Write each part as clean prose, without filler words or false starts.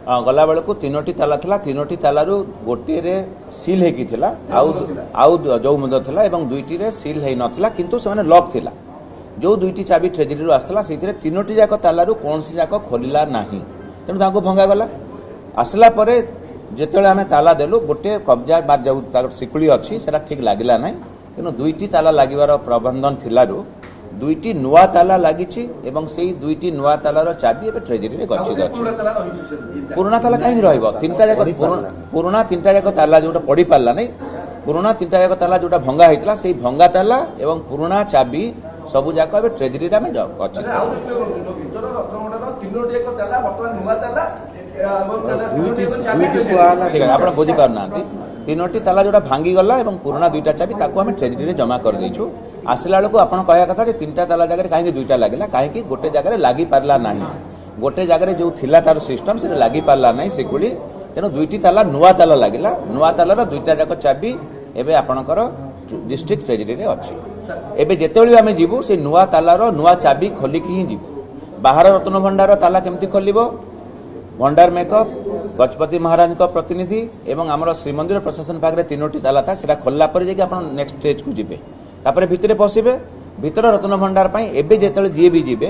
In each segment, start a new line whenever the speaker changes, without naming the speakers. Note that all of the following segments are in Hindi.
गला बेलू तीनोटी ताला थिला तीनोटी तालू गोटे सिल होता जो मध्य था दुईटी सिल हो नाला किंतु से लक थिला जो दुईटी चाबी ट्रेजरी आसला से तीनोटी जाक तालू कौन सी जाक खोलला ना तेणु भंगा गला आसला जिते आम ताला देलु गोटे कब्जा बा जो शिकुड़ी अच्छी से ठीक लगला ना तेणु दुईटी ताला लगिवार प्रबंधन थिलारु दुईटी नुआ ताला लगी से दुईटी नुआ तालार चाबी एवं ट्रेजरी में गच्छित अच्छी पुराना ताला कहीं रहीटा जाक पुराना तीनटा जाक ताला जो पड़ पारा नहीं पुराना तीनटा जाक ताला जो भंगा होता से भंगा ताला एवं पुराना चाबी सबू जाक ट्रेजरी में अच्छी आप बुझीपार ना तीनोटी ताला जो भांगी गला पुराना दुईटा चाबी ताकू आम ट्रेजरी जमा कर देचु आसला बेलू आप कहया कथा तीनटा ताला जगह कहीं दुईटा लगे कहीं गोटे जगह लगी पारा ना गोटे जगह जो थिला तार सिस्टम से लगी पारा ना शिकुड़ी तेणु दुईटी ताला नुआ ताला लगिला नुआ तालार दुईटा जाक चाबी एवं आपणकर डिस्ट्रिक्ट ट्रेजरी में अच्छी एवं जिते आम जीवु से नुआ तालार नुआ चाबी खोलिकी ही जीवु बाहर रत्न भंडार ताला केमती खोलिबो भंडार मेकअप गजपति महाराज का प्रतिनिधि एवं आमर श्रीमंदिर प्रशासन पाखे तीनोटी ताला था से खोलला पर जाके नेक्स्ट स्टेज को जीवे तापर भितर पशिबे भितर रत्न भंडार एवं जो जी भी जीवे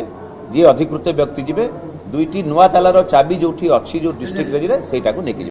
जी अधिकृत व्यक्ति जीवे दुईटी नुआ तालार चाबी जो अच्छी जो डिस्ट्रिक्ट ट्रेजरी से